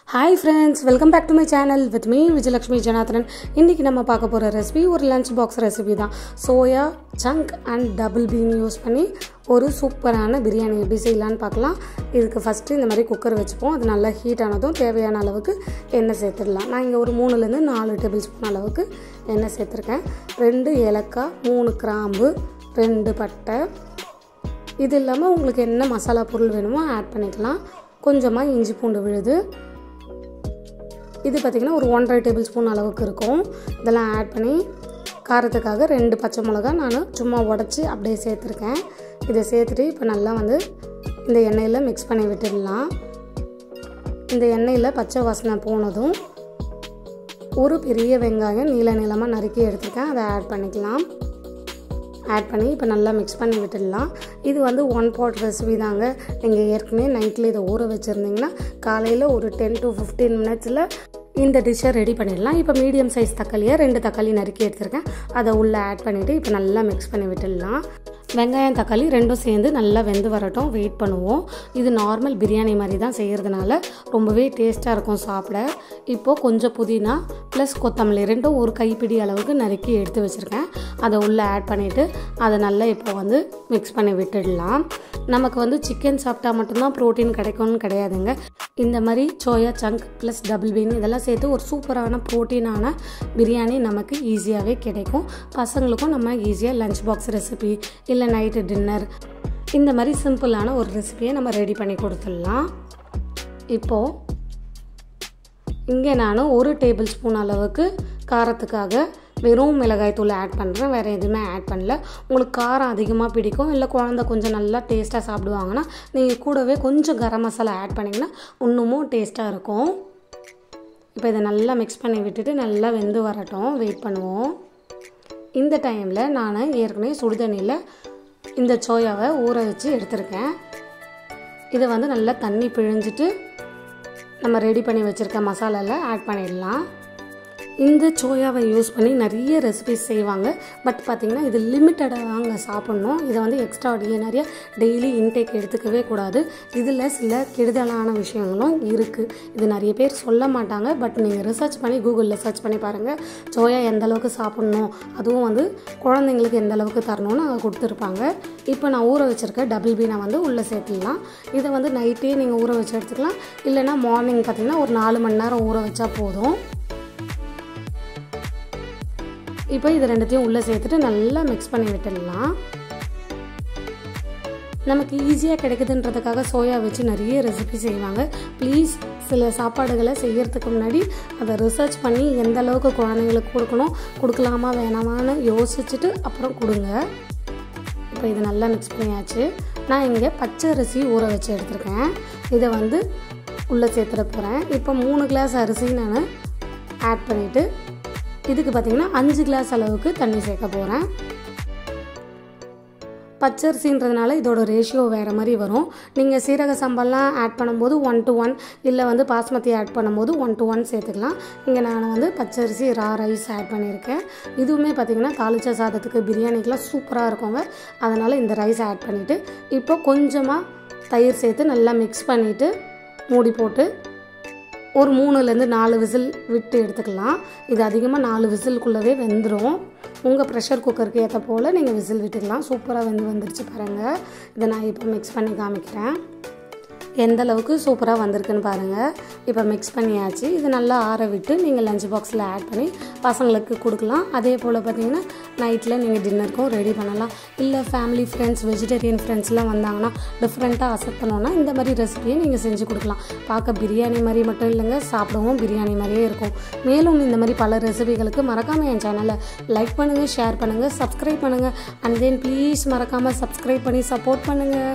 Hi friends, welcome back to my channel with me Vijayalakshmi Janathan. இன்னைக்கு நம்ம பார்க்க போற ரெசிபி ஒரு லஞ்ச் பாக்ஸ் ரெசிபி தான். Soya chunk and double been use பண்ணி ஒரு சூப்பரான பிரியாணி எப்படி செய்யலாம்னு பார்க்கலாம். இதுக்கு ஃபர்ஸ்ட் இந்த மாதிரி குக்கர் வச்சுப்போம். அது நல்லா ஹீட் ஆனதும் தேவையான அளவுக்கு எண்ணெய் சேர்த்துடலாம். நான் இங்கே ஒரு 3 ல இருந்து 4 டேபிள் ஸ்பூன் அளவுக்கு எண்ணெய் சேர்த்துருக்கேன். 2 ஏலக்காய், 3 கிராம்பு, 2 பட்டை. இது இல்லாமல் உங்களுக்கு என்ன மசாலா பொருள் வேணுமோ ஆட் பண்ணிக்கலாம். கொஞ்சமாக இஞ்சி பூண்டு விழுது. இது பார்த்திங்கன்னா ஒரு 1.5 டேபிள் ஸ்பூன் அளவுக்கு இருக்கும். இதெல்லாம் ஆட் பண்ணி காரத்துக்காக 2 பச்சை மிளகா நான் சும்மா உடச்சி அப்படியே சேர்த்துருக்கேன். இதை சேர்த்துட்டு இப்போ நல்லா இந்த எண்ணெயில் மிக்ஸ் பண்ணி விட்டுடலாம். இந்த எண்ணெயில் பச்சை வாசனை போனதும் ஒரு பெரிய வெங்காயம் நீளமாக நறுக்கி எடுத்துருக்கேன். அதை ஆட் பண்ணிக்கலாம். ஆட் பண்ணி இப்போ நல்லா மிக்ஸ் பண்ணி விட்டுடலாம். இது 1 pot ரெசிபி தாங்க. நீங்கள் ஏற்கனவே நைட்டில் இதை ஊற வச்சுருந்தீங்கன்னா காலையில் ஒரு 10 to 15 மினிட்ஸில் இந்த டிஷ்ஷை ரெடி பண்ணிடலாம். இப்போ மீடியம் சைஸ் தக்காளியாக 2 தக்காளி நறுக்கி எடுத்துருக்கேன். அதை உள்ளே ஆட் பண்ணிவிட்டு இப்போ நல்லா மிக்ஸ் பண்ணி விட்டுடலாம். வெங்காயம் தக்காளி ரெண்டும் சேர்ந்து நல்லா வெந்து வரட்டும், வெயிட் பண்ணுவோம். இது நார்மல் பிரியாணி மாதிரி தான் செய்கிறதுனால ரொம்பவே டேஸ்ட்டாக இருக்கும் சாப்பிட. இப்போது கொஞ்சம் புதினா ப்ளஸ் கொத்தமல்லி ரெண்டும் ஒரு கைப்பிடி அளவுக்கு நறுக்கி எடுத்து வச்சுருக்கேன். அதை உள்ளே ஆட் பண்ணிவிட்டு அதை நல்லா இப்போ மிக்ஸ் பண்ணி விட்டுடலாம். நமக்கு சிக்கன் சாப்பிட்டா மட்டும்தான் ப்ரோட்டீன் கிடைக்கும்னு கிடையாதுங்க. இந்த மாதிரி soya chunk plus double been இதெல்லாம் சேர்த்து ஒரு சூப்பரான ப்ரோட்டீனான பிரியாணி நமக்கு ஈஸியாகவே கிடைக்கும். பசங்களுக்கும் நம்ம ஈஸியாக லஞ்ச் பாக்ஸ் ரெசிபி இல்லை நைட்டு டின்னர் இந்த மாதிரி சிம்பிளான ஒரு ரெசிபியை நம்ம ரெடி பண்ணி கொடுத்துடலாம். இப்போது இங்கே நான் 1 டேபிள் ஸ்பூன் அளவுக்கு காரத்துக்காக வெறும் மிளகாய் தூள் ஆட் பண்ணுறேன். வேறு எதுவுமே ஆட் பண்ணல. உங்களுக்கு காரம் அதிகமாக பிடிக்கும் இல்லை குழந்தை கொஞ்சம் நல்லா டேஸ்ட்டாக சாப்பிடுவாங்கன்னா நீங்கள் கூடவே கொஞ்சம் கரம் மசாலா ஆட் பண்ணிங்கன்னா இன்னமும் டேஸ்ட்டாக இருக்கும். இப்போ இதை நல்லா மிக்ஸ் பண்ணி விட்டுட்டு நல்லா வெந்து வரட்டும், வெயிட் பண்ணுவோம். இந்த டைமில் நான் ஏற்கனவே சுடுதண்ணியில் இந்த சோயாவை ஊற வச்சு எடுத்திருக்கேன். இதை நல்லா தண்ணி பிழிஞ்சிட்டு நம்ம ரெடி பண்ணி வச்சுருக்க மசாலாவில் ஆட் பண்ணிடலாம். இந்த சோயாவை யூஸ் பண்ணி நிறைய ரெசிபிஸ் செய்வாங்க. பட் பார்த்திங்கன்னா இது லிமிட்டடாக வாங்க சாப்பிட்ணும். இதை எக்ஸ்ட்ரா ஆர்டினரியாக டெய்லி இன்டேக் எடுத்துக்கவே கூடாது. இதில் சில கெடுதலான விஷயங்களும் இருக்குது. இது நிறைய பேர் சொல்ல மாட்டாங்க. பட் நீங்கள் ரிசர்ச் பண்ணி கூகுளில் சர்ச் பண்ணி பாருங்கள். சோயா எந்த அளவுக்கு சாப்பிட்ணும், அதுவும் குழந்தைங்களுக்கு எந்த அளவுக்கு தரணும்னு அதை கொடுத்துருப்பாங்க. இப்போ நான் ஊற வச்சுருக்க டபுள் பீனை உள்ளே சேர்த்துடலாம். இதை நைட்டே நீங்கள் ஊற வச்சு எடுத்துக்கலாம். இல்லைனா மார்னிங் பார்த்திங்கன்னா ஒரு 4 மணி நேரம் ஊற வச்சா போதும். இப்போ இது ரெண்டுத்தையும் உள்ளே சேர்த்துட்டு நல்லா மிக்ஸ் பண்ணி விட்டுடலாம். நமக்கு ஈஸியாக கிடைக்குதுன்றதுக்காக சோயா வச்சு நிறைய ரெசிபி செய்வாங்க. ப்ளீஸ் சில சாப்பாடுகளை செய்யறதுக்கு முன்னாடி அதை ரிசர்ச் பண்ணி எந்த அளவுக்கு குழந்தைங்களுக்கு கொடுக்கணும், கொடுக்கலாமா வேணாமான்னு யோசிச்சுட்டு அப்புறம் கொடுங்க. இப்போ இது நல்லா மிக்ஸ் பண்ணியாச்சு. நான் இங்கே பச்சை அரிசி ஊற வச்சு எடுத்துருக்கேன். இதை உள்ளே சேர்த்துட போகிறேன். இப்போ 3 கிளாஸ் அரிசி நான் ஆட் பண்ணிவிட்டு இதுக்கு பார்த்திங்கன்னா 5 கிளாஸ் அளவுக்கு தண்ணி சேர்க்க போகிறேன். பச்சரிசின்றதுனால இதோட ரேஷியோ வேறு மாதிரி வரும். நீங்கள் சீரக சம்பல்லாம் ஆட் பண்ணும்போது 1:1 இல்லை பாஸ்மதி ஆட் பண்ணும்போது 1:1 சேர்த்துக்கலாம். இங்கே நான் பச்சரிசி ரைஸ் ஆட் பண்ணியிருக்கேன். இதுவுமே பார்த்திங்கன்னா தாளிச்ச சாதத்துக்கு பிரியாணிக்கெலாம் சூப்பராக இருக்குங்க. அதனால் இந்த ரைஸ் ஆட் பண்ணிவிட்டு இப்போ கொஞ்சமாக தயிர் சேர்த்து நல்லா மிக்ஸ் பண்ணிவிட்டு மூடி போட்டு ஒரு 3 ல இருந்து 4 விசில் விட்டு எடுத்துக்கலாம். இது அதிகமாக 4 விசிலுக்குள்ளவே வெந்துடும். உங்கள் ப்ரெஷர் குக்கருக்கு ஏற்ற போல் நீங்கள் விசில் விட்டுக்கலாம். சூப்பராக வந்துருச்சு பாருங்கள். இதை நான் இப்போ மிக்ஸ் பண்ணி காமிக்கிறேன். எந்த அளவுக்கு சூப்பராக வந்திருக்குன்னு பாருங்கள். இப்போ மிக்ஸ் பண்ணியாச்சு. இது நல்லா ஆற விட்டு நீங்கள் லஞ்ச் பாக்ஸில் ஆட் பண்ணி பசங்களுக்கு கொடுக்கலாம். அதே போல் பார்த்திங்கன்னா நைட்டில் நீங்கள் டின்னருக்கும் ரெடி பண்ணலாம். இல்லை ஃபேமிலி ஃப்ரெண்ட்ஸ் வெஜிடேரியன் ஃப்ரெண்ட்ஸ்லாம் வந்தாங்கன்னா டிஃப்ரெண்ட்டாக அசத்தணுன்னா இந்த மாதிரி ரெசிபியை நீங்கள் செஞ்சு கொடுக்கலாம். பார்க்க பிரியாணி மாதிரி மட்டும் இல்லைங்க, சாப்பிடவும் பிரியாணி மாதிரியே இருக்கும். மேலும் இந்த மாதிரி பல ரெசிபிகளுக்கு மறக்காமல் என் சேனலை லைக் பண்ணுங்கள், ஷேர் பண்ணுங்கள், சப்ஸ்கிரைப் பண்ணுங்கள். அண்ட் தென் ப்ளீஸ் மறக்காமல் சப்ஸ்கிரைப் பண்ணி சப்போர்ட் பண்ணுங்கள்.